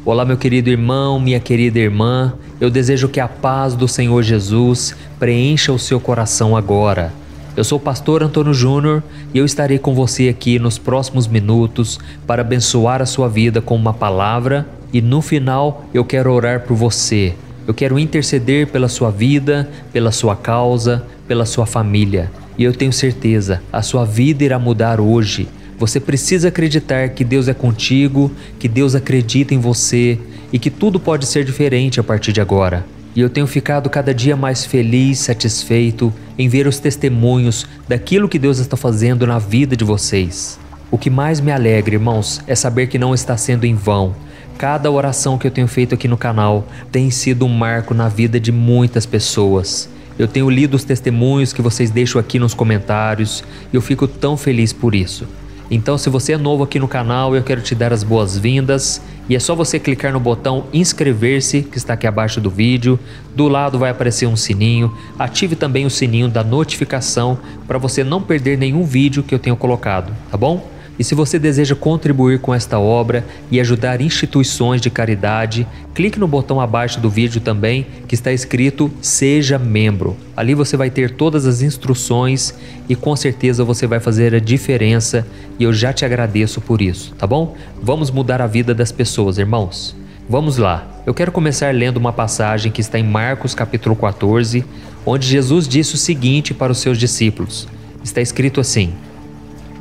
Olá, meu querido irmão, minha querida irmã. Eu desejo que a paz do Senhor Jesus preencha o seu coração agora. Eu sou o pastor Antônio Júnior e eu estarei com você aqui nos próximos minutos para abençoar a sua vida com uma palavra e no final eu quero orar por você. Eu quero interceder pela sua vida, pela sua causa, pela sua família. E eu tenho certeza, a sua vida irá mudar hoje. Você precisa acreditar que Deus é contigo, que Deus acredita em você e que tudo pode ser diferente a partir de agora. E eu tenho ficado cada dia mais feliz, satisfeito em ver os testemunhos daquilo que Deus está fazendo na vida de vocês. O que mais me alegra, irmãos, é saber que não está sendo em vão. Cada oração que eu tenho feito aqui no canal tem sido um marco na vida de muitas pessoas. Eu tenho lido os testemunhos que vocês deixam aqui nos comentários e eu fico tão feliz por isso. Então, se você é novo aqui no canal, eu quero te dar as boas-vindas e é só você clicar no botão inscrever-se que está aqui abaixo do vídeo. Do lado vai aparecer um sininho. Ative também o sininho da notificação para você não perder nenhum vídeo que eu tenho colocado, tá bom? E se você deseja contribuir com esta obra e ajudar instituições de caridade, clique no botão abaixo do vídeo também que está escrito Seja Membro. Ali você vai ter todas as instruções e com certeza você vai fazer a diferença e eu já te agradeço por isso, tá bom? Vamos mudar a vida das pessoas, irmãos. Vamos lá. Eu quero começar lendo uma passagem que está em Marcos capítulo 14, onde Jesus disse o seguinte para os seus discípulos. Está escrito assim: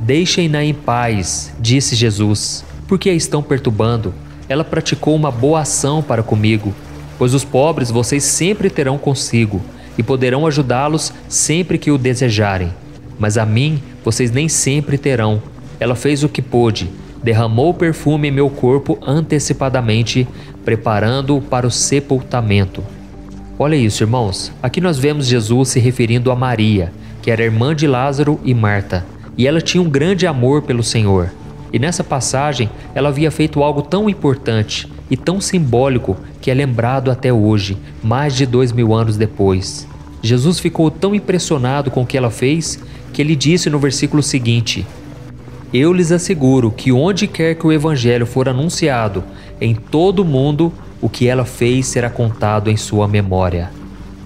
Deixem-na em paz, disse Jesus, porque a estão perturbando. Ela praticou uma boa ação para comigo, pois os pobres vocês sempre terão consigo e poderão ajudá-los sempre que o desejarem. Mas a mim vocês nem sempre terão. Ela fez o que pôde, derramou perfume em meu corpo antecipadamente, preparando-o para o sepultamento. Olha isso, irmãos. Aqui nós vemos Jesus se referindo a Maria, que era irmã de Lázaro e Marta. E ela tinha um grande amor pelo Senhor. E nessa passagem, ela havia feito algo tão importante e tão simbólico que é lembrado até hoje, mais de 2000 anos depois. Jesus ficou tão impressionado com o que ela fez que ele disse no versículo seguinte: Eu lhes asseguro que onde quer que o evangelho for anunciado, em todo o mundo, o que ela fez será contado em sua memória.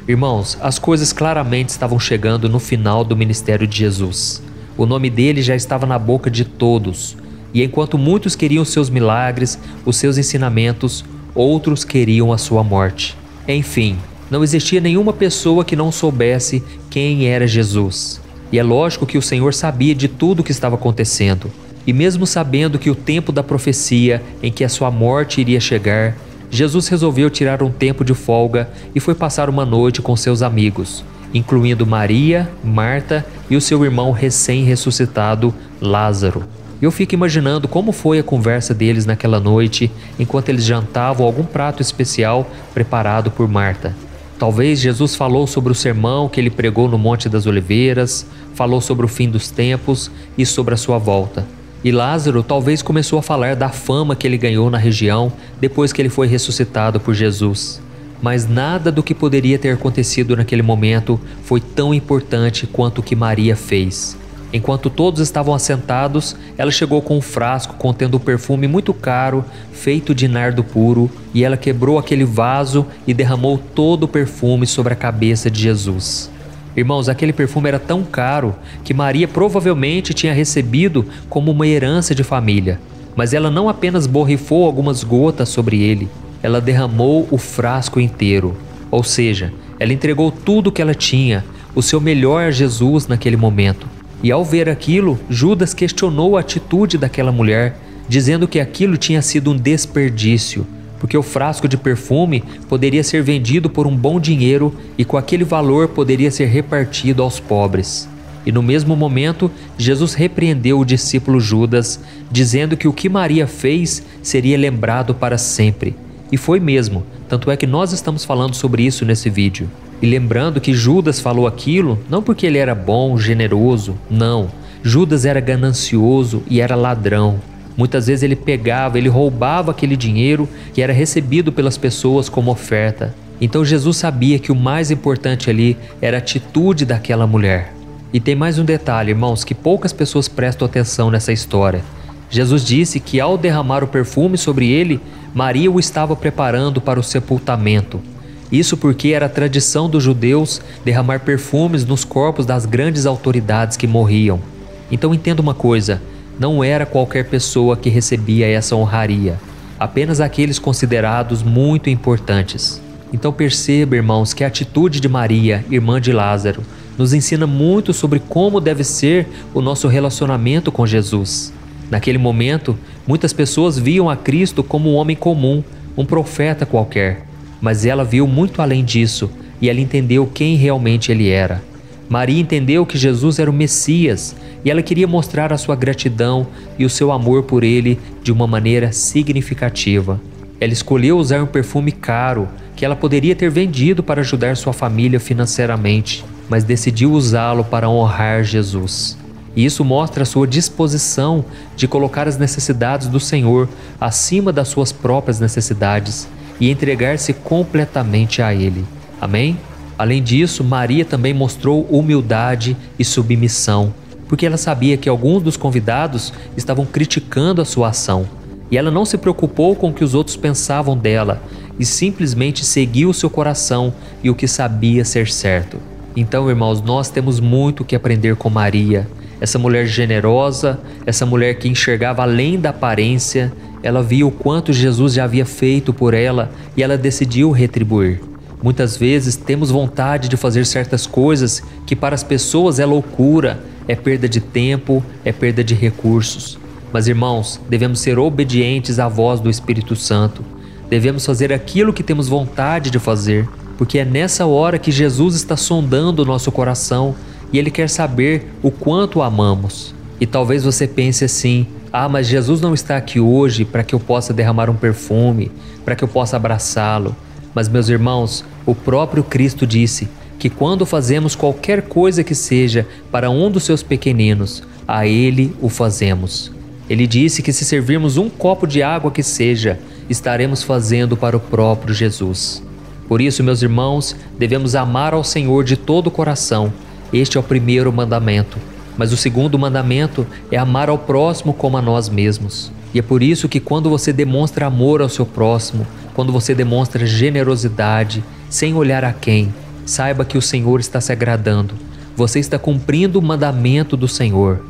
Irmãos, as coisas claramente estavam chegando no final do ministério de Jesus. O nome dele já estava na boca de todos, e enquanto muitos queriam seus milagres, os seus ensinamentos, outros queriam a sua morte. Enfim, não existia nenhuma pessoa que não soubesse quem era Jesus. E é lógico que o Senhor sabia de tudo o que estava acontecendo. E mesmo sabendo que o tempo da profecia em que a sua morte iria chegar, Jesus resolveu tirar um tempo de folga e foi passar uma noite com seus amigos, incluindo Maria, Marta e o seu irmão recém-ressuscitado, Lázaro. Eu fico imaginando como foi a conversa deles naquela noite, enquanto eles jantavam algum prato especial preparado por Marta. Talvez Jesus falou sobre o sermão que ele pregou no Monte das Oliveiras, falou sobre o fim dos tempos e sobre a sua volta. E Lázaro talvez começou a falar da fama que ele ganhou na região depois que ele foi ressuscitado por Jesus. Mas nada do que poderia ter acontecido naquele momento foi tão importante quanto o que Maria fez. Enquanto todos estavam assentados, ela chegou com um frasco contendo um perfume muito caro, feito de nardo puro, e ela quebrou aquele vaso e derramou todo o perfume sobre a cabeça de Jesus. Irmãos, aquele perfume era tão caro que Maria provavelmente tinha recebido como uma herança de família. Mas ela não apenas borrifou algumas gotas sobre ele, ela derramou o frasco inteiro, ou seja, ela entregou tudo o que ela tinha, o seu melhor a Jesus naquele momento. E ao ver aquilo, Judas questionou a atitude daquela mulher, dizendo que aquilo tinha sido um desperdício, porque o frasco de perfume poderia ser vendido por um bom dinheiro e com aquele valor poderia ser repartido aos pobres. E no mesmo momento, Jesus repreendeu o discípulo Judas, dizendo que o que Maria fez seria lembrado para sempre. E foi mesmo, tanto é que nós estamos falando sobre isso nesse vídeo. E lembrando que Judas falou aquilo não porque ele era bom, generoso, não. Judas era ganancioso e era ladrão. Muitas vezes ele roubava aquele dinheiro que era recebido pelas pessoas como oferta. Então Jesus sabia que o mais importante ali era a atitude daquela mulher. E tem mais um detalhe, irmãos, que poucas pessoas prestam atenção nessa história. Jesus disse que ao derramar o perfume sobre ele, Maria o estava preparando para o sepultamento. Isso porque era tradição dos judeus derramar perfumes nos corpos das grandes autoridades que morriam. Então entenda uma coisa, não era qualquer pessoa que recebia essa honraria, apenas aqueles considerados muito importantes. Então perceba, irmãos, que a atitude de Maria, irmã de Lázaro, nos ensina muito sobre como deve ser o nosso relacionamento com Jesus. Naquele momento, muitas pessoas viam a Cristo como um homem comum, um profeta qualquer, mas ela viu muito além disso e ela entendeu quem realmente ele era. Maria entendeu que Jesus era o Messias e ela queria mostrar a sua gratidão e o seu amor por ele de uma maneira significativa. Ela escolheu usar um perfume caro que ela poderia ter vendido para ajudar sua família financeiramente, mas decidiu usá-lo para honrar Jesus. E isso mostra a sua disposição de colocar as necessidades do Senhor acima das suas próprias necessidades e entregar-se completamente a Ele. Amém? Além disso, Maria também mostrou humildade e submissão, porque ela sabia que alguns dos convidados estavam criticando a sua ação. E ela não se preocupou com o que os outros pensavam dela e simplesmente seguiu o seu coração e o que sabia ser certo. Então, irmãos, nós temos muito que aprender com Maria. Essa mulher generosa, essa mulher que enxergava além da aparência, ela viu o quanto Jesus já havia feito por ela e ela decidiu retribuir. Muitas vezes temos vontade de fazer certas coisas que para as pessoas é loucura, é perda de tempo, é perda de recursos. Mas, irmãos, devemos ser obedientes à voz do Espírito Santo. Devemos fazer aquilo que temos vontade de fazer, porque é nessa hora que Jesus está sondando o nosso coração e Ele quer saber o quanto o amamos. E talvez você pense assim: mas Jesus não está aqui hoje para que eu possa derramar um perfume, para que eu possa abraçá-lo. Mas, meus irmãos, o próprio Cristo disse que quando fazemos qualquer coisa que seja para um dos seus pequeninos, a Ele o fazemos. Ele disse que se servirmos um copo de água que seja, estaremos fazendo para o próprio Jesus. Por isso, meus irmãos, devemos amar ao Senhor de todo o coração. Este é o primeiro mandamento. Mas o segundo mandamento é amar ao próximo como a nós mesmos. E é por isso que quando você demonstra amor ao seu próximo, quando você demonstra generosidade, sem olhar a quem, saiba que o Senhor está se agradando. Você está cumprindo o mandamento do Senhor.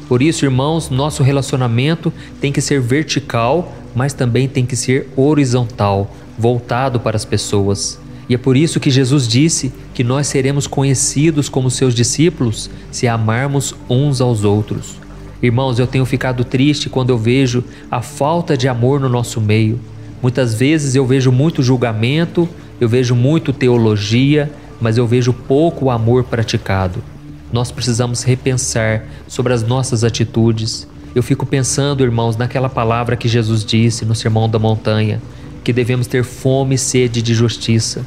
Por isso, irmãos, nosso relacionamento tem que ser vertical, mas também tem que ser horizontal, voltado para as pessoas. E é por isso que Jesus disse que nós seremos conhecidos como seus discípulos se amarmos uns aos outros. Irmãos, eu tenho ficado triste quando eu vejo a falta de amor no nosso meio. Muitas vezes eu vejo muito julgamento, eu vejo muito teologia, mas eu vejo pouco amor praticado. Nós precisamos repensar sobre as nossas atitudes. Eu fico pensando, irmãos, naquela palavra que Jesus disse no Sermão da Montanha, que devemos ter fome e sede de justiça.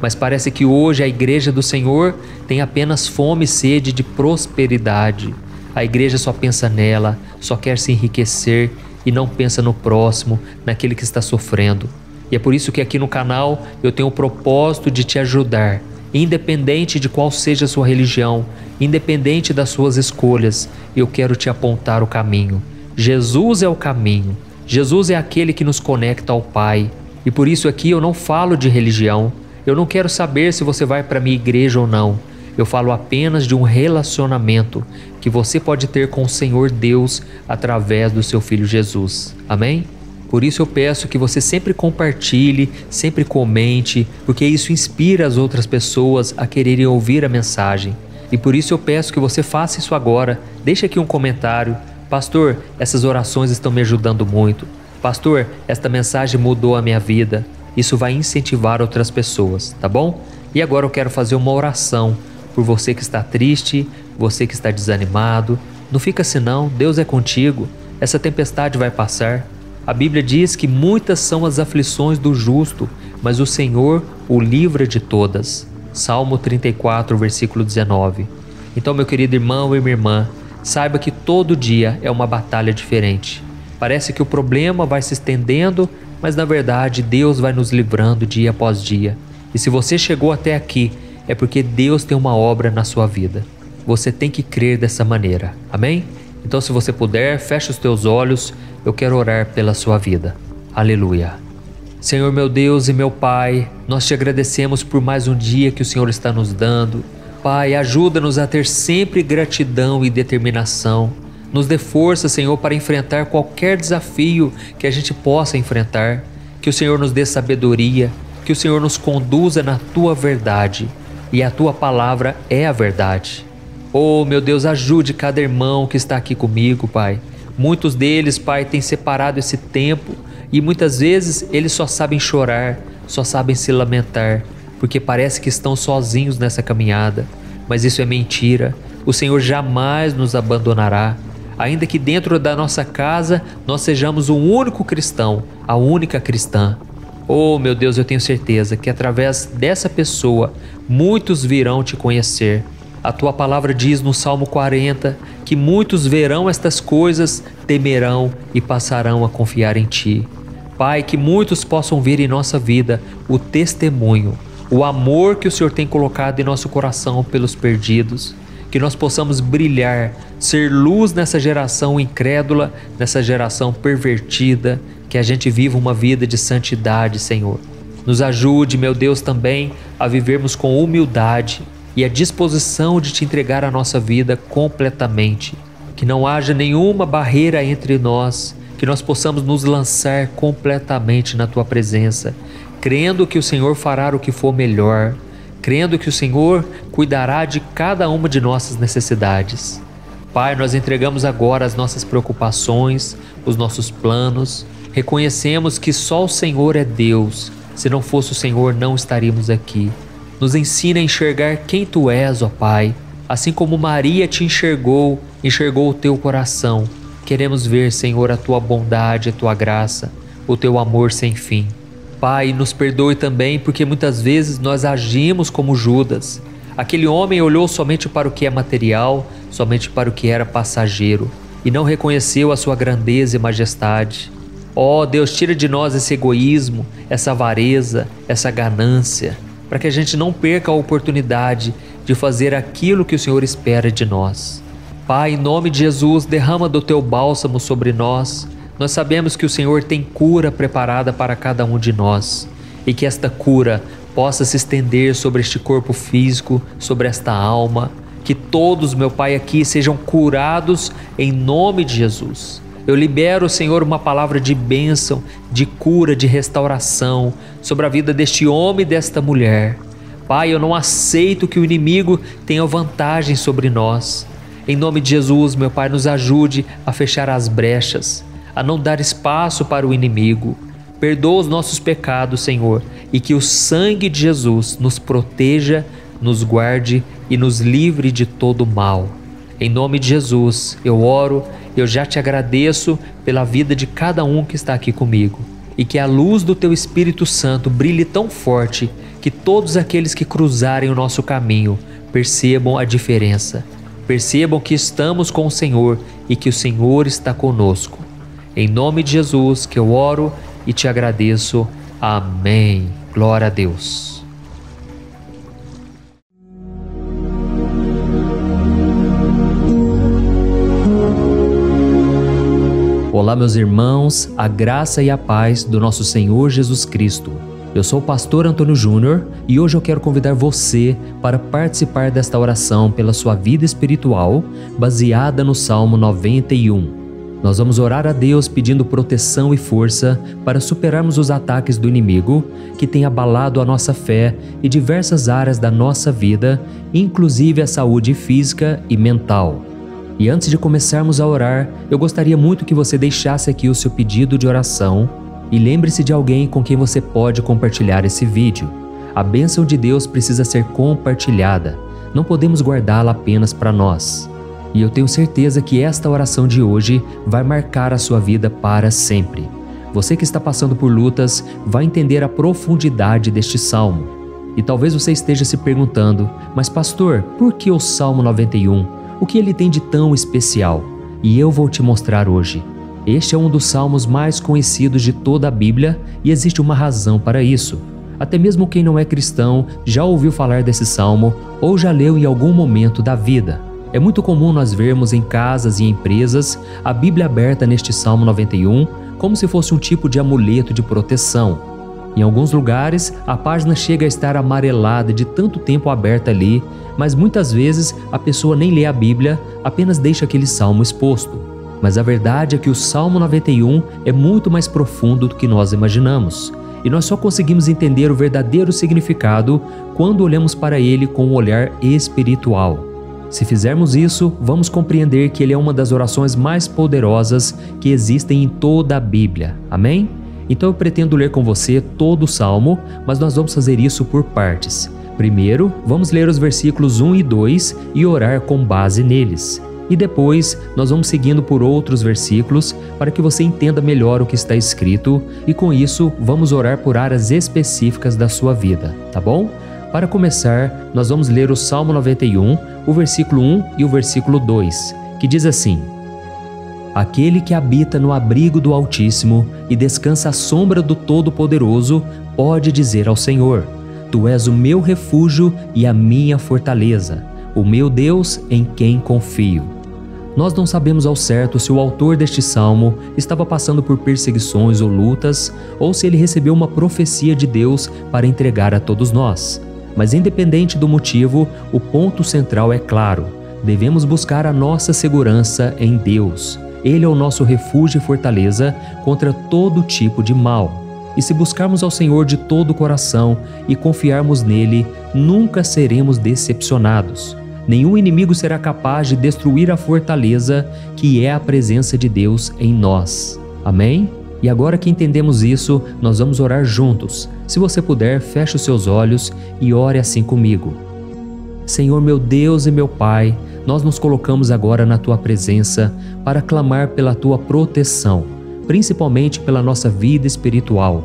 Mas parece que hoje a igreja do Senhor tem apenas fome e sede de prosperidade. A igreja só pensa nela, só quer se enriquecer e não pensa no próximo, naquele que está sofrendo. E é por isso que aqui no canal eu tenho o propósito de te ajudar, independente de qual seja a sua religião, independente das suas escolhas, eu quero te apontar o caminho. Jesus é o caminho. Jesus é aquele que nos conecta ao Pai. E por isso aqui eu não falo de religião. Eu não quero saber se você vai para a minha igreja ou não. Eu falo apenas de um relacionamento que você pode ter com o Senhor Deus através do seu Filho Jesus. Amém? Por isso eu peço que você sempre compartilhe, sempre comente, porque isso inspira as outras pessoas a quererem ouvir a mensagem. E por isso eu peço que você faça isso agora. Deixe aqui um comentário. Pastor, essas orações estão me ajudando muito. Pastor, esta mensagem mudou a minha vida. Isso vai incentivar outras pessoas, tá bom? E agora eu quero fazer uma oração por você que está triste, você que está desanimado. Não fica assim não, Deus é contigo. Essa tempestade vai passar. A Bíblia diz que muitas são as aflições do justo, mas o Senhor o livra de todas. Salmo 34, versículo 19. Então, meu querido irmão e minha irmã, saiba que todo dia é uma batalha diferente. Parece que o problema vai se estendendo, mas na verdade Deus vai nos livrando dia após dia. E se você chegou até aqui, é porque Deus tem uma obra na sua vida. Você tem que crer dessa maneira. Amém? Então, se você puder, feche os teus olhos, eu quero orar pela sua vida. Aleluia. Senhor meu Deus e meu Pai, nós te agradecemos por mais um dia que o Senhor está nos dando. Pai, ajuda-nos a ter sempre gratidão e determinação. Nos dê força, Senhor, para enfrentar qualquer desafio que a gente possa enfrentar. Que o Senhor nos dê sabedoria, que o Senhor nos conduza na Tua verdade. E a Tua palavra é a verdade. Oh, meu Deus, ajude cada irmão que está aqui comigo, Pai. Muitos deles, Pai, têm separado esse tempo e muitas vezes eles só sabem chorar, só sabem se lamentar, porque parece que estão sozinhos nessa caminhada. Mas isso é mentira. O Senhor jamais nos abandonará. Ainda que dentro da nossa casa nós sejamos o único cristão, a única cristã. Oh, meu Deus, eu tenho certeza que através dessa pessoa muitos virão te conhecer. A Tua palavra diz no Salmo 40 que muitos verão estas coisas, temerão e passarão a confiar em Ti. Pai, que muitos possam ver em nossa vida o testemunho, o amor que o Senhor tem colocado em nosso coração pelos perdidos. Que nós possamos brilhar, ser luz nessa geração incrédula, nessa geração pervertida, que a gente viva uma vida de santidade, Senhor. Nos ajude, meu Deus, também a vivermos com humildade e a disposição de Te entregar a nossa vida completamente. Que não haja nenhuma barreira entre nós, que nós possamos nos lançar completamente na Tua presença, crendo que o Senhor fará o que for melhor, crendo que o Senhor cuidará de cada uma de nossas necessidades. Pai, nós entregamos agora as nossas preocupações, os nossos planos, reconhecemos que só o Senhor é Deus. Se não fosse o Senhor, não estaríamos aqui. Nos ensina a enxergar quem Tu és, ó Pai. Assim como Maria te enxergou o Teu coração. Queremos ver, Senhor, a Tua bondade, a Tua graça, o Teu amor sem fim. Pai, nos perdoe também porque muitas vezes nós agimos como Judas. Aquele homem olhou somente para o que é material, somente para o que era passageiro, e não reconheceu a Sua grandeza e majestade. Ó Deus, tira de nós esse egoísmo, essa avareza, essa ganância, para que a gente não perca a oportunidade de fazer aquilo que o Senhor espera de nós. Pai, em nome de Jesus, derrama do Teu bálsamo sobre nós. Nós sabemos que o Senhor tem cura preparada para cada um de nós e que esta cura possa se estender sobre este corpo físico, sobre esta alma, que todos, meu Pai, aqui sejam curados em nome de Jesus. Eu libero, Senhor, uma palavra de bênção, de cura, de restauração sobre a vida deste homem e desta mulher. Pai, eu não aceito que o inimigo tenha vantagem sobre nós. Em nome de Jesus, meu Pai, nos ajude a fechar as brechas, a não dar espaço para o inimigo. Perdoa os nossos pecados, Senhor, e que o sangue de Jesus nos proteja, nos guarde e nos livre de todo mal. Em nome de Jesus, eu oro, eu já te agradeço pela vida de cada um que está aqui comigo. E que a luz do Teu Espírito Santo brilhe tão forte que todos aqueles que cruzarem o nosso caminho percebam a diferença. Percebam que estamos com o Senhor e que o Senhor está conosco. Em nome de Jesus que eu oro e te agradeço. Amém. Glória a Deus. Olá, meus irmãos, a graça e a paz do nosso Senhor Jesus Cristo. Eu sou o pastor Antônio Júnior e hoje eu quero convidar você para participar desta oração pela sua vida espiritual, baseada no Salmo 91. Nós vamos orar a Deus pedindo proteção e força para superarmos os ataques do inimigo que tem abalado a nossa fé e diversas áreas da nossa vida, inclusive a saúde física e mental. E antes de começarmos a orar, eu gostaria muito que você deixasse aqui o seu pedido de oração e lembre-se de alguém com quem você pode compartilhar esse vídeo. A bênção de Deus precisa ser compartilhada, não podemos guardá-la apenas para nós. E eu tenho certeza que esta oração de hoje vai marcar a sua vida para sempre. Você que está passando por lutas vai entender a profundidade deste salmo. E talvez você esteja se perguntando, mas pastor, por que o Salmo 91? O que ele tem de tão especial? E eu vou te mostrar hoje. Este é um dos salmos mais conhecidos de toda a Bíblia e existe uma razão para isso. Até mesmo quem não é cristão já ouviu falar desse salmo ou já leu em algum momento da vida. É muito comum nós vermos em casas e empresas a Bíblia aberta neste Salmo 91 como se fosse um tipo de amuleto de proteção. Em alguns lugares, a página chega a estar amarelada de tanto tempo aberta ali, mas muitas vezes a pessoa nem lê a Bíblia, apenas deixa aquele salmo exposto. Mas a verdade é que o Salmo 91 é muito mais profundo do que nós imaginamos. E nós só conseguimos entender o verdadeiro significado quando olhamos para ele com um olhar espiritual. Se fizermos isso, vamos compreender que ele é uma das orações mais poderosas que existem em toda a Bíblia. Amém? Então eu pretendo ler com você todo o Salmo, mas nós vamos fazer isso por partes. Primeiro, vamos ler os versículos 1 e 2 e orar com base neles. E depois, nós vamos seguindo por outros versículos para que você entenda melhor o que está escrito e com isso, vamos orar por áreas específicas da sua vida, tá bom? Para começar, nós vamos ler o Salmo 91, o versículo 1 e o versículo 2, que diz assim: Aquele que habita no abrigo do Altíssimo e descansa à sombra do Todo-Poderoso pode dizer ao Senhor: Tu és o meu refúgio e a minha fortaleza, o meu Deus em quem confio. Nós não sabemos ao certo se o autor deste salmo estava passando por perseguições ou lutas, ou se ele recebeu uma profecia de Deus para entregar a todos nós. Mas independente do motivo, o ponto central é claro: devemos buscar a nossa segurança em Deus. Ele é o nosso refúgio e fortaleza contra todo tipo de mal. E se buscarmos ao Senhor de todo o coração e confiarmos nele, nunca seremos decepcionados. Nenhum inimigo será capaz de destruir a fortaleza que é a presença de Deus em nós. Amém? E agora que entendemos isso, nós vamos orar juntos. Se você puder, feche os seus olhos e ore assim comigo. Senhor meu Deus e meu Pai, nós nos colocamos agora na Tua presença para clamar pela Tua proteção, principalmente pela nossa vida espiritual.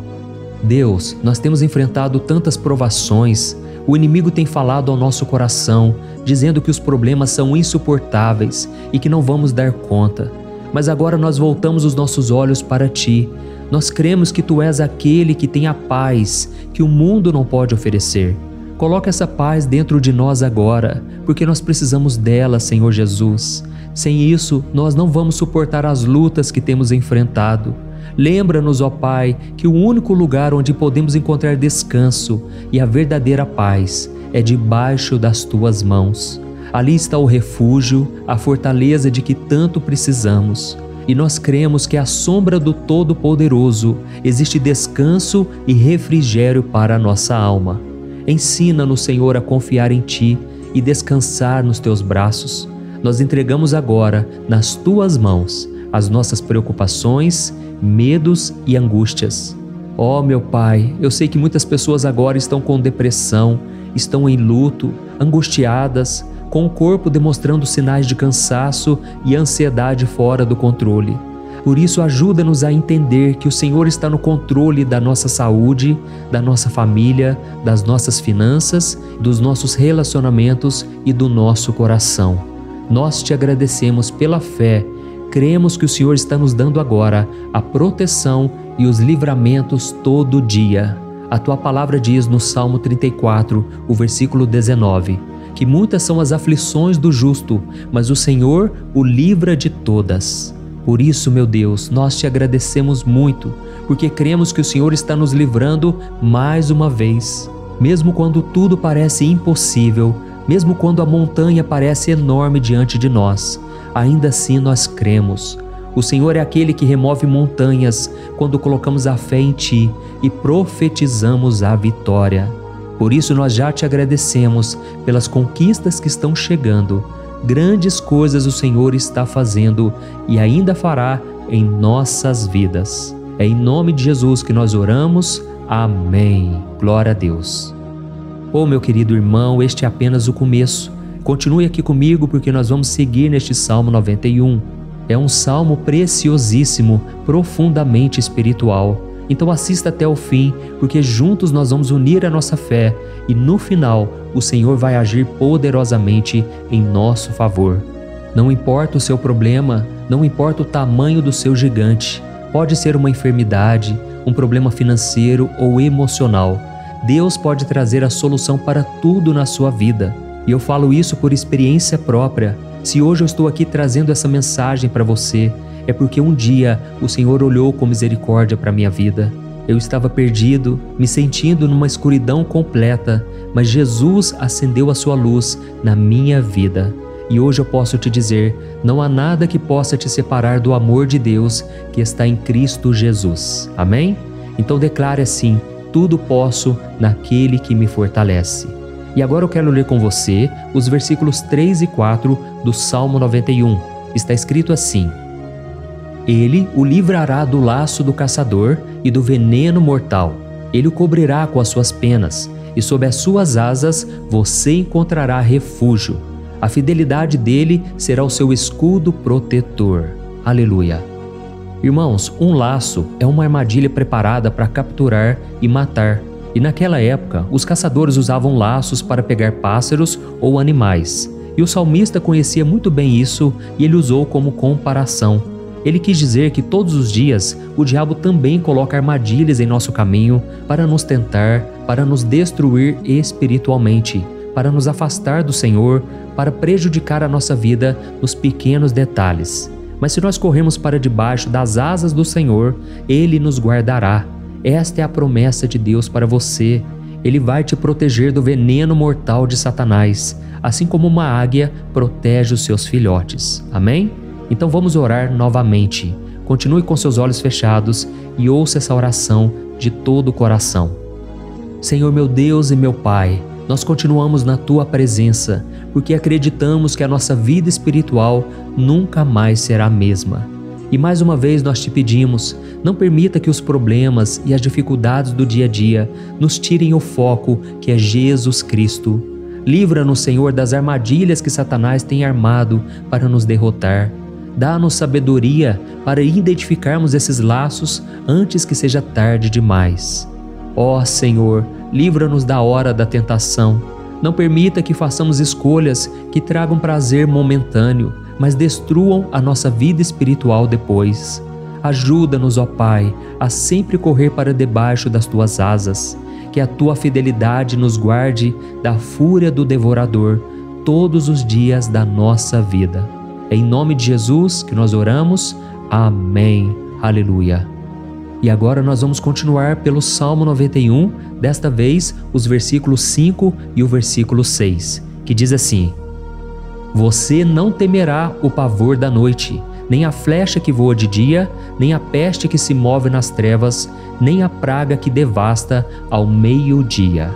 Deus, nós temos enfrentado tantas provações, o inimigo tem falado ao nosso coração, dizendo que os problemas são insuportáveis e que não vamos dar conta. Mas agora nós voltamos os nossos olhos para Ti. Nós cremos que Tu és aquele que tem a paz que o mundo não pode oferecer. Coloca essa paz dentro de nós agora, porque nós precisamos dela, Senhor Jesus. Sem isso, nós não vamos suportar as lutas que temos enfrentado. Lembra-nos, ó Pai, que o único lugar onde podemos encontrar descanso e a verdadeira paz é debaixo das Tuas mãos. Ali está o refúgio, a fortaleza de que tanto precisamos. E nós cremos que à sombra do Todo-Poderoso existe descanso e refrigério para a nossa alma. Ensina-nos, Senhor, a confiar em Ti e descansar nos Teus braços. Nós entregamos agora, nas Tuas mãos, as nossas preocupações, medos e angústias. Ó meu Pai, eu sei que muitas pessoas agora estão com depressão, estão em luto, angustiadas, com o corpo demonstrando sinais de cansaço e ansiedade fora do controle. Por isso, ajuda-nos a entender que o Senhor está no controle da nossa saúde, da nossa família, das nossas finanças, dos nossos relacionamentos e do nosso coração. Nós Te agradecemos pela fé. Cremos que o Senhor está nos dando agora a proteção e os livramentos todo dia. A Tua palavra diz no Salmo 34, o versículo 19, que muitas são as aflições do justo, mas o Senhor o livra de todas. Por isso, meu Deus, nós Te agradecemos muito, porque cremos que o Senhor está nos livrando mais uma vez. Mesmo quando tudo parece impossível, mesmo quando a montanha parece enorme diante de nós, ainda assim nós cremos. O Senhor é aquele que remove montanhas quando colocamos a fé em Ti e profetizamos a vitória. Por isso nós já Te agradecemos pelas conquistas que estão chegando. Grandes coisas o Senhor está fazendo e ainda fará em nossas vidas. É em nome de Jesus que nós oramos. Amém. Glória a Deus. Oh, meu querido irmão, este é apenas o começo. Continue aqui comigo porque nós vamos seguir neste Salmo 91. É um salmo preciosíssimo, profundamente espiritual. Então assista até o fim, porque juntos nós vamos unir a nossa fé e no final o Senhor vai agir poderosamente em nosso favor. Não importa o seu problema, não importa o tamanho do seu gigante, pode ser uma enfermidade, um problema financeiro ou emocional. Deus pode trazer a solução para tudo na sua vida. E eu falo isso por experiência própria. Se hoje eu estou aqui trazendo essa mensagem para você, é porque um dia o Senhor olhou com misericórdia para a minha vida. Eu estava perdido, me sentindo numa escuridão completa, mas Jesus acendeu a sua luz na minha vida. E hoje eu posso te dizer, não há nada que possa te separar do amor de Deus que está em Cristo Jesus. Amém? Então declare assim: tudo posso naquele que me fortalece. E agora eu quero ler com você os versículos 3 e 4 do Salmo 91. Está escrito assim: Ele o livrará do laço do caçador e do veneno mortal. Ele o cobrirá com as suas penas, e sob as suas asas você encontrará refúgio. A fidelidade dele será o seu escudo protetor. Aleluia. Irmãos, um laço é uma armadilha preparada para capturar e matar. E naquela época, os caçadores usavam laços para pegar pássaros ou animais. E o salmista conhecia muito bem isso e ele usou como comparação. Ele quis dizer que todos os dias o diabo também coloca armadilhas em nosso caminho para nos tentar, para nos destruir espiritualmente, para nos afastar do Senhor, para prejudicar a nossa vida nos pequenos detalhes. Mas se nós corremos para debaixo das asas do Senhor, Ele nos guardará. Esta é a promessa de Deus para você. Ele vai te proteger do veneno mortal de Satanás, assim como uma águia protege os seus filhotes. Amém? Então vamos orar novamente. Continue com seus olhos fechados e ouça essa oração de todo o coração. Senhor meu Deus e meu Pai, nós continuamos na Tua presença, porque acreditamos que a nossa vida espiritual nunca mais será a mesma. E mais uma vez nós te pedimos, não permita que os problemas e as dificuldades do dia a dia nos tirem o foco que é Jesus Cristo. Livra-nos, Senhor, das armadilhas que Satanás tem armado para nos derrotar. Dá-nos sabedoria para identificarmos esses laços antes que seja tarde demais. Ó Senhor, livra-nos da hora da tentação. Não permita que façamos escolhas que tragam prazer momentâneo, mas destruam a nossa vida espiritual depois. Ajuda-nos, ó Pai, a sempre correr para debaixo das Tuas asas. Que a Tua fidelidade nos guarde da fúria do devorador todos os dias da nossa vida. É em nome de Jesus que nós oramos. Amém. Aleluia. E agora nós vamos continuar pelo Salmo 91, desta vez os versículos 5 e o versículo 6, que diz assim: Você não temerá o pavor da noite, nem a flecha que voa de dia, nem a peste que se move nas trevas, nem a praga que devasta ao meio-dia.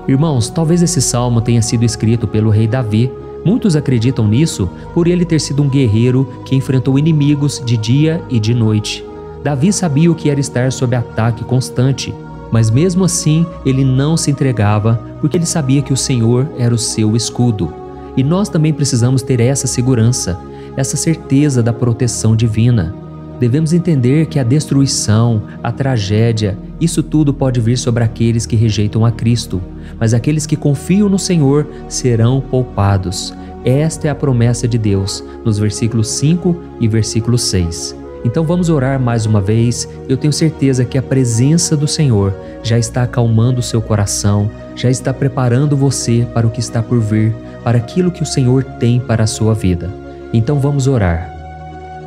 Irmãos, talvez esse salmo tenha sido escrito pelo rei Davi. Muitos acreditam nisso por ele ter sido um guerreiro que enfrentou inimigos de dia e de noite. Davi sabia o que era estar sob ataque constante, mas mesmo assim ele não se entregava porque ele sabia que o Senhor era o seu escudo. E nós também precisamos ter essa segurança, essa certeza da proteção divina. Devemos entender que a destruição, a tragédia, isso tudo pode vir sobre aqueles que rejeitam a Cristo, mas aqueles que confiam no Senhor serão poupados. Esta é a promessa de Deus, nos versículos 5 e versículo 6. Então vamos orar mais uma vez. Eu tenho certeza que a presença do Senhor já está acalmando o seu coração, já está preparando você para o que está por vir, para aquilo que o Senhor tem para a sua vida. Então vamos orar.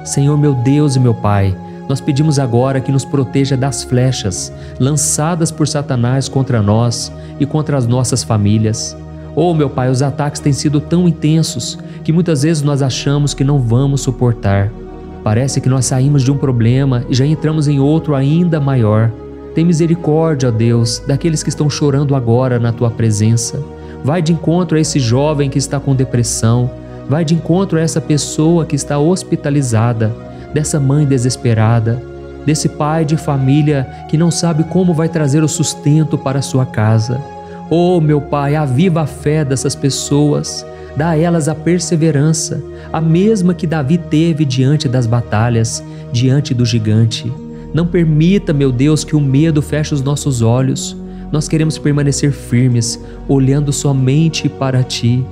Senhor meu Deus e meu Pai, nós pedimos agora que nos proteja das flechas lançadas por Satanás contra nós e contra as nossas famílias. Oh meu Pai, os ataques têm sido tão intensos que muitas vezes nós achamos que não vamos suportar. Parece que nós saímos de um problema e já entramos em outro ainda maior. Tem misericórdia, ó Deus, daqueles que estão chorando agora na Tua presença. Vai de encontro a esse jovem que está com depressão. Vai de encontro a essa pessoa que está hospitalizada, dessa mãe desesperada, desse pai de família que não sabe como vai trazer o sustento para a sua casa. Oh, meu Pai, aviva a fé dessas pessoas, dá a elas a perseverança, a mesma que Davi teve diante das batalhas, diante do gigante. Não permita, meu Deus, que o medo feche os nossos olhos. Nós queremos permanecer firmes, olhando somente para Ti.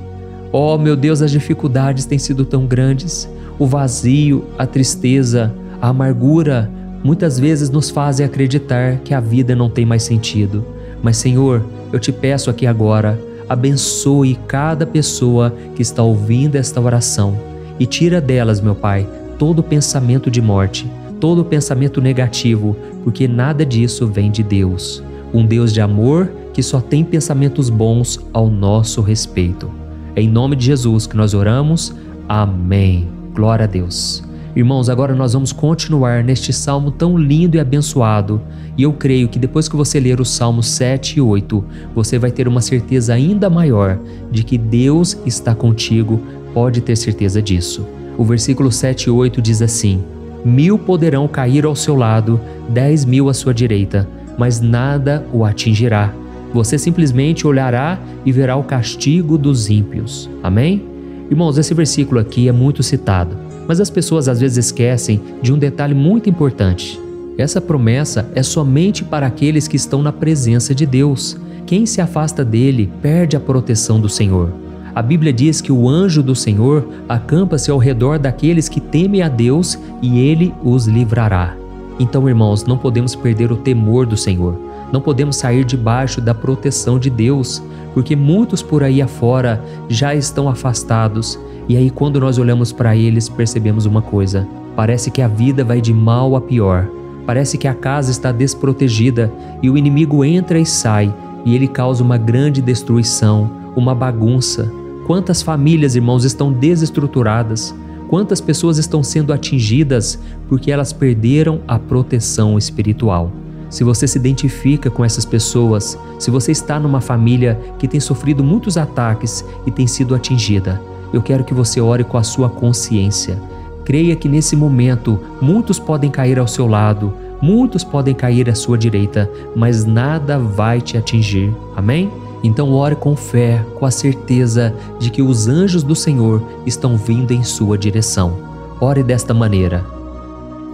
Oh, meu Deus, as dificuldades têm sido tão grandes. O vazio, a tristeza, a amargura, muitas vezes nos fazem acreditar que a vida não tem mais sentido. Mas, Senhor, eu te peço aqui agora, abençoe cada pessoa que está ouvindo esta oração e tira delas, meu Pai, todo pensamento de morte, todo pensamento negativo, porque nada disso vem de Deus. Um Deus de amor que só tem pensamentos bons ao nosso respeito. É em nome de Jesus que nós oramos. Amém. Glória a Deus. Irmãos, agora nós vamos continuar neste salmo tão lindo e abençoado. E eu creio que depois que você ler os salmos 7 e 8, você vai ter uma certeza ainda maior de que Deus está contigo. Pode ter certeza disso. O versículo 7 e 8 diz assim: 1000 poderão cair ao seu lado, 10.000 à sua direita, mas nada o atingirá. Você simplesmente olhará e verá o castigo dos ímpios. Amém? Irmãos, esse versículo aqui é muito citado, mas as pessoas às vezes esquecem de um detalhe muito importante. Essa promessa é somente para aqueles que estão na presença de Deus. Quem se afasta dele perde a proteção do Senhor. A Bíblia diz que o anjo do Senhor acampa-se ao redor daqueles que temem a Deus e ele os livrará. Então, irmãos, não podemos perder o temor do Senhor. Não podemos sair debaixo da proteção de Deus, porque muitos por aí afora já estão afastados. E aí, quando nós olhamos para eles, percebemos uma coisa: parece que a vida vai de mal a pior. Parece que a casa está desprotegida e o inimigo entra e sai e ele causa uma grande destruição, uma bagunça. Quantas famílias, irmãos, estão desestruturadas? Quantas pessoas estão sendo atingidas porque elas perderam a proteção espiritual? Se você se identifica com essas pessoas, se você está numa família que tem sofrido muitos ataques e tem sido atingida, eu quero que você ore com a sua consciência. Creia que nesse momento muitos podem cair ao seu lado, muitos podem cair à sua direita, mas nada vai te atingir. Amém? Então ore com fé, com a certeza de que os anjos do Senhor estão vindo em sua direção. Ore desta maneira: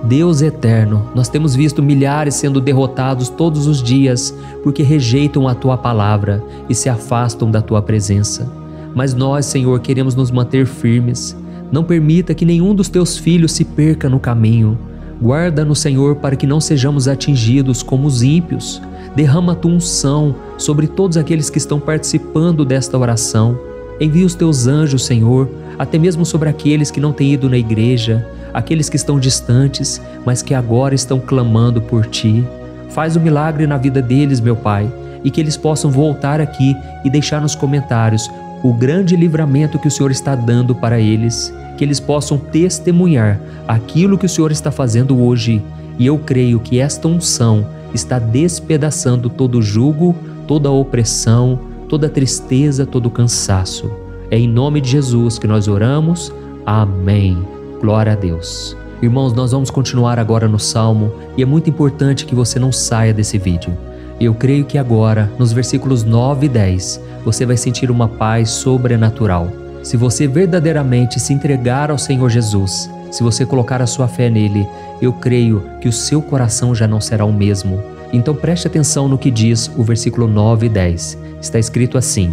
Deus eterno, nós temos visto milhares sendo derrotados todos os dias porque rejeitam a Tua palavra e se afastam da Tua presença. Mas nós, Senhor, queremos nos manter firmes. Não permita que nenhum dos Teus filhos se perca no caminho. Guarda-nos, Senhor, para que não sejamos atingidos como os ímpios. Derrama a Tua unção sobre todos aqueles que estão participando desta oração. Envia os Teus anjos, Senhor, até mesmo sobre aqueles que não têm ido na igreja, aqueles que estão distantes, mas que agora estão clamando por Ti. Faz um milagre na vida deles, meu Pai, e que eles possam voltar aqui e deixar nos comentários o grande livramento que o Senhor está dando para eles, que eles possam testemunhar aquilo que o Senhor está fazendo hoje. E eu creio que esta unção está despedaçando todo jugo, toda opressão, toda tristeza, todo cansaço. É em nome de Jesus que nós oramos. Amém. Glória a Deus. Irmãos, nós vamos continuar agora no Salmo e é muito importante que você não saia desse vídeo. Eu creio que agora, nos versículos 9 e 10, você vai sentir uma paz sobrenatural. Se você verdadeiramente se entregar ao Senhor Jesus, se você colocar a sua fé nele, eu creio que o seu coração já não será o mesmo. Então preste atenção no que diz o versículo 9 e 10. Está escrito assim: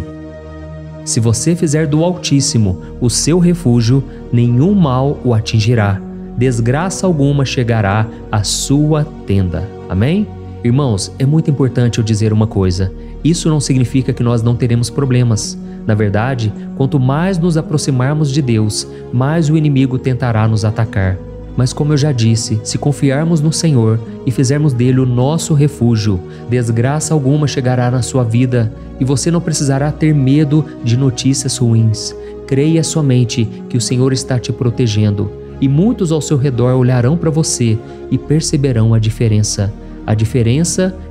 Se você fizer do Altíssimo o seu refúgio, nenhum mal o atingirá, desgraça alguma chegará à sua tenda. Amém? Irmãos, é muito importante eu dizer uma coisa: isso não significa que nós não teremos problemas. Na verdade, quanto mais nos aproximarmos de Deus, mais o inimigo tentará nos atacar. Mas como eu já disse, se confiarmos no Senhor e fizermos dele o nosso refúgio, desgraça alguma chegará na sua vida e você não precisará ter medo de notícias ruins. Creia somente que o Senhor está te protegendo e muitos ao seu redor olharão para você e perceberão a diferença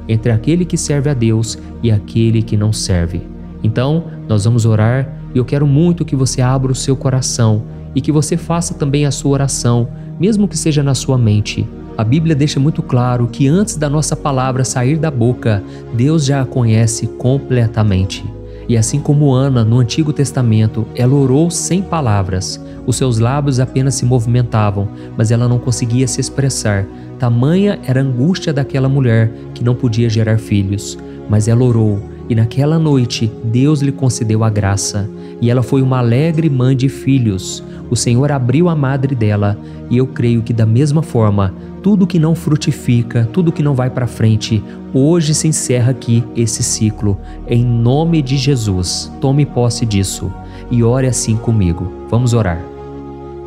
entre aquele que serve a Deus e aquele que não serve. Então, nós vamos orar e eu quero muito que você abra o seu coração e que você faça também a sua oração, mesmo que seja na sua mente. A Bíblia deixa muito claro que antes da nossa palavra sair da boca, Deus já a conhece completamente. E assim como Ana, no Antigo Testamento, ela orou sem palavras. Os seus lábios apenas se movimentavam, mas ela não conseguia se expressar. Tamanha era a angústia daquela mulher que não podia gerar filhos. Mas ela orou E naquela noite, Deus lhe concedeu a graça, e ela foi uma alegre mãe de filhos. O Senhor abriu a madre dela, e eu creio que da mesma forma, tudo que não frutifica, tudo que não vai para frente, hoje se encerra aqui esse ciclo. Em nome de Jesus, tome posse disso e ore assim comigo. Vamos orar.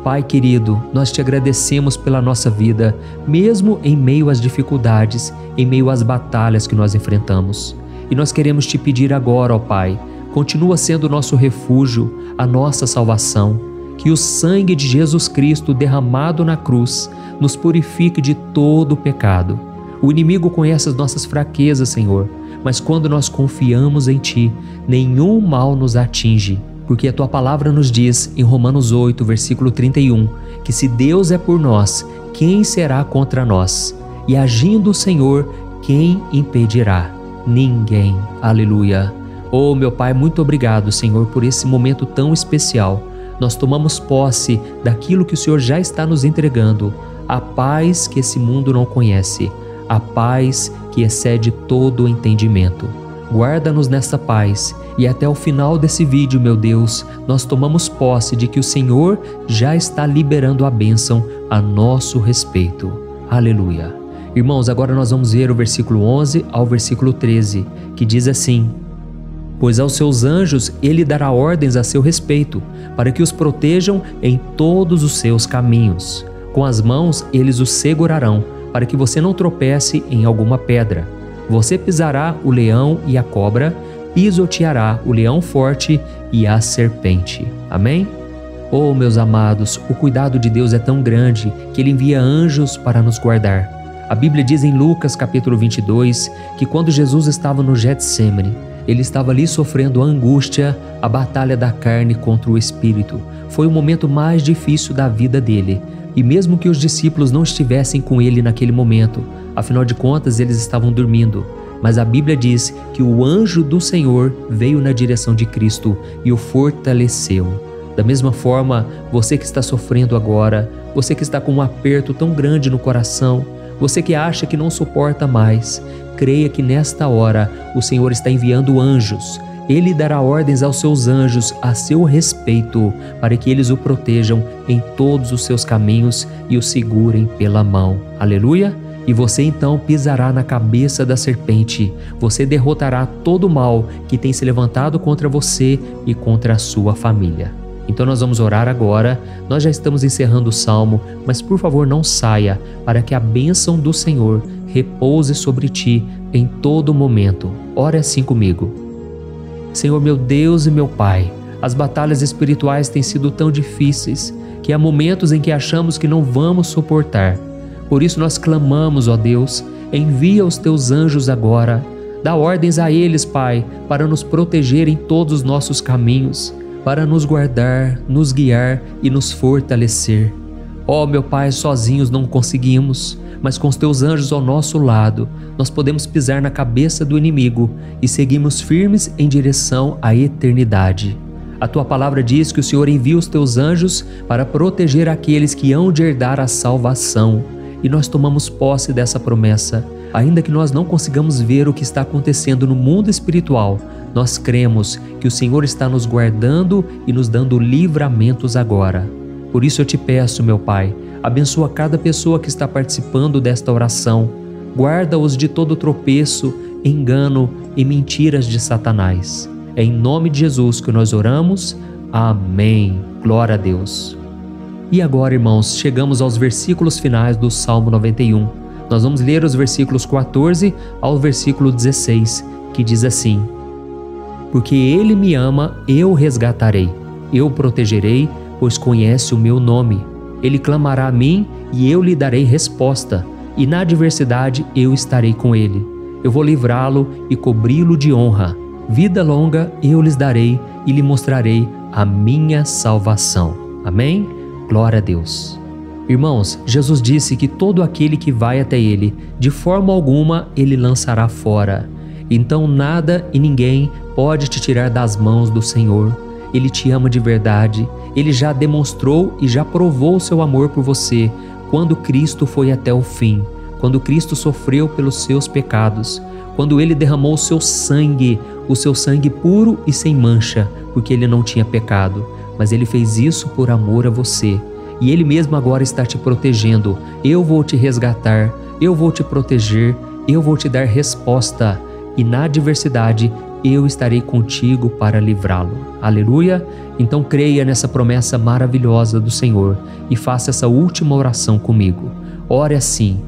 Pai querido, nós te agradecemos pela nossa vida, mesmo em meio às dificuldades, em meio às batalhas que nós enfrentamos. E nós queremos te pedir agora, ó Pai, continua sendo o nosso refúgio, a nossa salvação, que o sangue de Jesus Cristo derramado na cruz nos purifique de todo o pecado. O inimigo conhece as nossas fraquezas, Senhor, mas quando nós confiamos em Ti, nenhum mal nos atinge. Porque a Tua palavra nos diz, em Romanos 8, versículo 31, que se Deus é por nós, quem será contra nós? E agindo o Senhor, quem impedirá? Ninguém. Aleluia. Oh, meu Pai, muito obrigado, Senhor, por esse momento tão especial. Nós tomamos posse daquilo que o Senhor já está nos entregando, a paz que esse mundo não conhece, a paz que excede todo o entendimento. Guarda-nos nessa paz e até o final desse vídeo, meu Deus, nós tomamos posse de que o Senhor já está liberando a bênção a nosso respeito. Aleluia. Irmãos, agora nós vamos ver o versículo 11 ao versículo 13, que diz assim: Pois aos seus anjos ele dará ordens a seu respeito, para que os protejam em todos os seus caminhos. Com as mãos eles os segurarão, para que você não tropece em alguma pedra. Você pisará o leão e a cobra, pisoteará o leão forte e a serpente. Amém? Oh, meus amados, o cuidado de Deus é tão grande que Ele envia anjos para nos guardar. A Bíblia diz em Lucas capítulo 22 que quando Jesus estava no Getsêmani, Ele estava ali sofrendo a angústia, a batalha da carne contra o Espírito. Foi o momento mais difícil da vida dele. E mesmo que os discípulos não estivessem com ele naquele momento, afinal de contas eles estavam dormindo, mas a Bíblia diz que o anjo do Senhor veio na direção de Cristo e o fortaleceu. Da mesma forma, você que está sofrendo agora, você que está com um aperto tão grande no coração, você que acha que não suporta mais, creia que nesta hora o Senhor está enviando anjos. Ele dará ordens aos seus anjos a seu respeito, para que eles o protejam em todos os seus caminhos e o segurem pela mão. Aleluia! E você então pisará na cabeça da serpente. Você derrotará todo o mal que tem se levantado contra você e contra a sua família. Então nós vamos orar agora. Nós já estamos encerrando o salmo, mas por favor não saia, para que a bênção do Senhor repouse sobre ti em todo momento. Ore assim comigo. Senhor, meu Deus e meu Pai, as batalhas espirituais têm sido tão difíceis que há momentos em que achamos que não vamos suportar. Por isso nós clamamos, ó Deus, envia os teus anjos agora, dá ordens a eles, Pai, para nos proteger em todos os nossos caminhos, para nos guardar, nos guiar e nos fortalecer. Ó meu Pai, sozinhos não conseguimos, mas com os teus anjos ao nosso lado, nós podemos pisar na cabeça do inimigo e seguirmos firmes em direção à eternidade. A tua palavra diz que o Senhor envia os teus anjos para proteger aqueles que hão de herdar a salvação. E nós tomamos posse dessa promessa. Ainda que nós não consigamos ver o que está acontecendo no mundo espiritual, nós cremos que o Senhor está nos guardando e nos dando livramentos agora. Por isso eu te peço, meu Pai, abençoa cada pessoa que está participando desta oração. Guarda-os de todo tropeço, engano e mentiras de Satanás. É em nome de Jesus que nós oramos. Amém. Glória a Deus. E agora, irmãos, chegamos aos versículos finais do Salmo 91. Nós vamos ler os versículos 14 ao versículo 16, que diz assim: Porque Ele me ama, eu o resgatarei, eu o protegerei, pois conhece o meu nome. Ele clamará a mim e eu lhe darei resposta, e na adversidade eu estarei com ele. Eu vou livrá-lo e cobri-lo de honra. Vida longa eu lhes darei e lhe mostrarei a minha salvação. Amém? Glória a Deus. Irmãos, Jesus disse que todo aquele que vai até ele, de forma alguma ele lançará fora. Então nada e ninguém pode te tirar das mãos do Senhor. Ele te ama de verdade. Ele já demonstrou e já provou o seu amor por você quando Cristo foi até o fim, quando Cristo sofreu pelos seus pecados, quando Ele derramou o seu sangue, o seu sangue puro e sem mancha, porque ele não tinha pecado, mas ele fez isso por amor a você. E ele mesmo agora está te protegendo. Eu vou te resgatar, eu vou te proteger, eu vou te dar resposta, e na adversidade eu estarei contigo para livrá-lo. Aleluia! Então creia nessa promessa maravilhosa do Senhor e faça essa última oração comigo. Ore assim: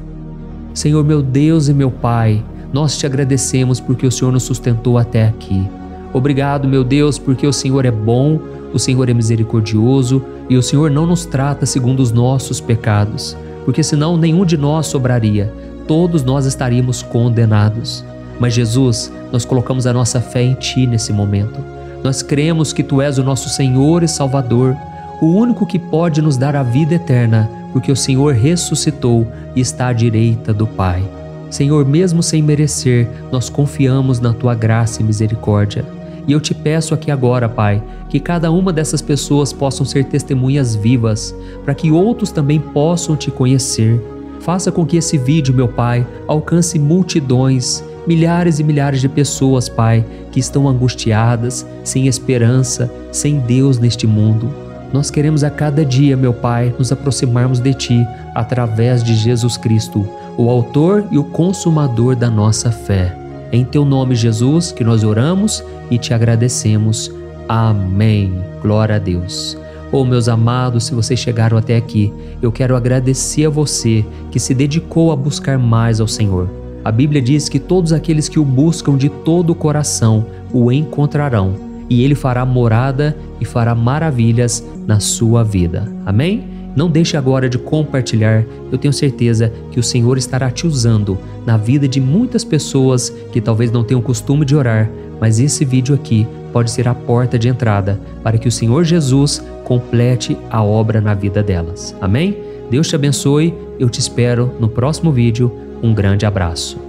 Senhor meu Deus e meu Pai, nós te agradecemos porque o Senhor nos sustentou até aqui. Obrigado, meu Deus, porque o Senhor é bom, o Senhor é misericordioso e o Senhor não nos trata segundo os nossos pecados, porque senão nenhum de nós sobraria, todos nós estaríamos condenados. Mas Jesus, nós colocamos a nossa fé em Ti nesse momento. Nós cremos que Tu és o nosso Senhor e Salvador, o único que pode nos dar a vida eterna, porque o Senhor ressuscitou e está à direita do Pai. Senhor, mesmo sem merecer, nós confiamos na Tua graça e misericórdia. E eu te peço aqui agora, Pai, que cada uma dessas pessoas possam ser testemunhas vivas, para que outros também possam Te conhecer. Faça com que esse vídeo, meu Pai, alcance multidões, milhares e milhares de pessoas, Pai, que estão angustiadas, sem esperança, sem Deus neste mundo. Nós queremos a cada dia, meu Pai, nos aproximarmos de Ti através de Jesus Cristo, o autor e o consumador da nossa fé. Em Teu nome, Jesus, que nós oramos e Te agradecemos. Amém. Glória a Deus. Oh, meus amados, se vocês chegaram até aqui, eu quero agradecer a você que se dedicou a buscar mais ao Senhor. A Bíblia diz que todos aqueles que o buscam de todo o coração o encontrarão, e Ele fará morada e fará maravilhas na sua vida. Amém? Não deixe agora de compartilhar, eu tenho certeza que o Senhor estará te usando na vida de muitas pessoas que talvez não tenham costume de orar, mas esse vídeo aqui pode ser a porta de entrada para que o Senhor Jesus complete a obra na vida delas. Amém? Deus te abençoe, eu te espero no próximo vídeo. Um grande abraço.